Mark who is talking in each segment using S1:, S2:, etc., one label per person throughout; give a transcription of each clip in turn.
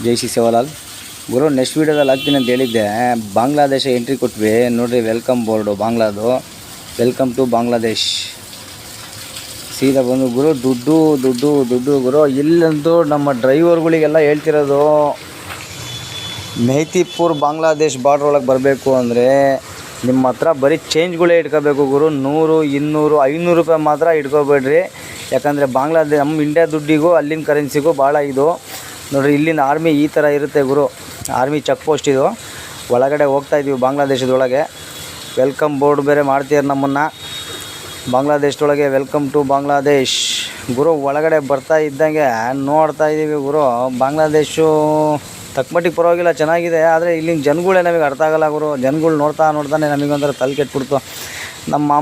S1: ಜೈ ಶ್ರೀ ಸೇವಾಲಾಲ್ ಗುರು. ನೆಕ್ಸ್ಟ್ ವೀಡಿಯೋದಲ್ಲಿ ಹಾಕ್ತೀನಿ ಅಂತ ಹೇಳಿದ್ದೆ. ಬಾಂಗ್ಲಾದೇಶ ಎಂಟ್ರಿ ಕೊಟ್ವಿ ನೋಡಿರಿ. ವೆಲ್ಕಮ್ ಬೋರ್ಡು ಬಾಂಗ್ಲಾದು. Welcome to Bangladesh. ಸೀದಾ ಬಂದು ಗುರು ದುಡ್ಡು ದುಡ್ಡು ದುಡ್ಡು ಗುರು. ಇಲ್ಲಂತೂ ನಮ್ಮ ಡ್ರೈವರ್ಗಳಿಗೆಲ್ಲ ಹೇಳ್ತಿರೋದು, ಮೆಹತಿಪುರ್ ಬಾಂಗ್ಲಾದೇಶ್ ಬಾರ್ಡ್ರ್ ಒಳಗೆ ಬರಬೇಕು ಅಂದರೆ ನಿಮ್ಮ ಹತ್ರ ಬರೀ ಚೇಂಜ್ಗಳೇ ಇಟ್ಕೋಬೇಕು ಗುರು. 100, 200, 500 ರೂಪಾಯಿ ಮಾತ್ರ ಇಟ್ಕೋಬೇಡ್ರಿ. ಯಾಕಂದರೆ ನಮ್ಮ ಇಂಡಿಯಾ ದುಡ್ಡಿಗೂ ಅಲ್ಲಿನ ಕರೆನ್ಸಿಗೂ ಭಾಳ ಇದು ನೋಡಿರಿ. ಇಲ್ಲಿನ ಆರ್ಮಿ ಈ ಥರ ಇರುತ್ತೆ ಗುರು. ಆರ್ಮಿ ಚೆಕ್ ಪೋಸ್ಟ್ ಇದು. ಒಳಗಡೆ ಹೋಗ್ತಾಯಿದ್ದೀವಿ ಬಾಂಗ್ಲಾದೇಶದೊಳಗೆ. ವೆಲ್ಕಮ್ ಬೋರ್ಡ್ ಬೇರೆ ಮಾಡ್ತೀರ ನಮ್ಮನ್ನು ಬಾಂಗ್ಲಾದೇಶದೊಳಗೆ. ವೆಲ್ಕಮ್ ಟು ಬಾಂಗ್ಲಾದೇಶ್ ಗುರು. ಒಳಗಡೆ ಬರ್ತಾ ಇದ್ದಂಗೆ ನೋಡ್ತಾ ಇದ್ದೀವಿ ಗುರು. ಬಾಂಗ್ಲಾದೇಶು ತಕ್ಕಮಟ್ಟಿಗೆ ಪರವಾಗಿಲ್ಲ, ಚೆನ್ನಾಗಿದೆ. ಆದರೆ ಇಲ್ಲಿನ ಜನಗಳೇ ನಮಗೆ ಅರ್ಥ ಆಗೋಲ್ಲ ಗುರು. ಜನಗಳು ನೋಡ್ತಾನೆ ನಮಗೊಂಥರ ತಲೆ ಕೆಟ್ಬಿಡ್ತು. ನಮ್ಮ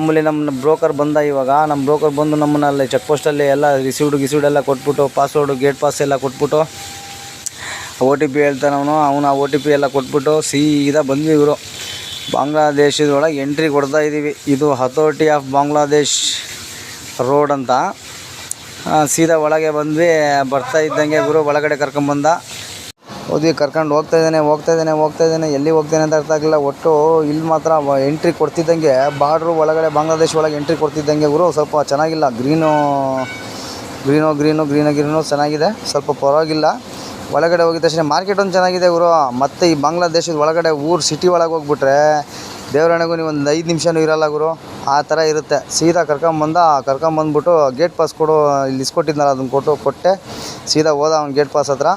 S1: ಬ್ರೋಕರ್ ಬಂದ ಇವಾಗ. ನಮ್ಮ ಬ್ರೋಕರ್ ಬಂದು ನಮ್ಮನ್ನು ಅಲ್ಲಿ ಚೆಕ್ ಪೋಸ್ಟಲ್ಲಿ ಎಲ್ಲ ರಿಸೀವ್ಡ್ ಎಲ್ಲ ಕೊಟ್ಬಿಟ್ಟು, ಪಾಸ್ವರ್ಡು, ಗೇಟ್ ಪಾಸ್ ಎಲ್ಲ ಕೊಟ್ಬಿಟ್ಟು, OTP ಹೇಳ್ತಾನೆ ಅವನು ಆ OTP ಎಲ್ಲ ಕೊಟ್ಬಿಟ್ಟು ಸೀದಾ ಬಂದ್ವಿ ಇವರು. ಬಾಂಗ್ಲಾದೇಶದೊಳಗೆ ಎಂಟ್ರಿ ಕೊಡ್ತಾ ಇದ್ದೀವಿ. ಇದು ಅಥಾರಿಟಿ ಆಫ್ ಬಾಂಗ್ಲಾದೇಶ್ ರೋಡ್ ಅಂತ. ಸೀದಾ ಒಳಗೆ ಬಂದ್ವಿ. ಬರ್ತಾ ಇದ್ದಂಗೆ ಗುರು ಒಳಗಡೆ ಕರ್ಕೊಂಬಂದ. ಕರ್ಕೊಂಡು ಹೋಗ್ತಾ ಇದ್ದಾನೆ. ಎಲ್ಲಿ ಹೋಗ್ತೇನೆ ಅಂತ ಅರ್ಥ ಆಗಲಿಲ್ಲ. ಒಟ್ಟು ಇಲ್ಲಿ ಮಾತ್ರ ಎಂಟ್ರಿ ಕೊಡ್ತಿದ್ದಂಗೆ, ಬಾರ್ಡ್ರು ಒಳಗಡೆ ಬಾಂಗ್ಲಾದೇಶ ಒಳಗೆ ಎಂಟ್ರಿ ಕೊಡ್ತಿದ್ದಂಗೆ ಗುರು ಸ್ವಲ್ಪ ಚೆನ್ನಾಗಿಲ್ಲ. ಗ್ರೀನು ಚೆನ್ನಾಗಿದೆ, ಸ್ವಲ್ಪ ಪರವಾಗಿಲ್ಲ. ಒಳಗಡೆ ಹೋಗಿದ ತಕ್ಷಣ ಮಾರ್ಕೆಟ್ ಒಂದು ಚೆನ್ನಾಗಿದೆ ಗುರು. ಮತ್ತು ಈ ಬಾಂಗ್ಲಾದೇಶದ ಒಳಗಡೆ ಸಿಟಿ ಒಳಗೆ ಹೋಗ್ಬಿಟ್ರೆ ದೇವರಣೆಗೂ ನೀವು ಒಂದು 5 ನಿಮಿಷನೂ ಇರೋಲ್ಲ ಗುರು. ಆ ಥರ ಇರುತ್ತೆ. ಸೀದಾ ಕರ್ಕೊಂಬಂದ್ಬಿಟ್ಟು ಗೇಟ್ ಪಾಸ್ ಕೊಡು, ಇಲ್ಲಿ ಇಸ್ಕೊಟ್ಟಿದ್ನಲ್ಲ ಅದನ್ನು ಕೊಟ್ಟೆ. ಸೀದಾ ಹೋದ ಅವ್ನು ಗೇಟ್ ಪಾಸ್ ಹತ್ರ.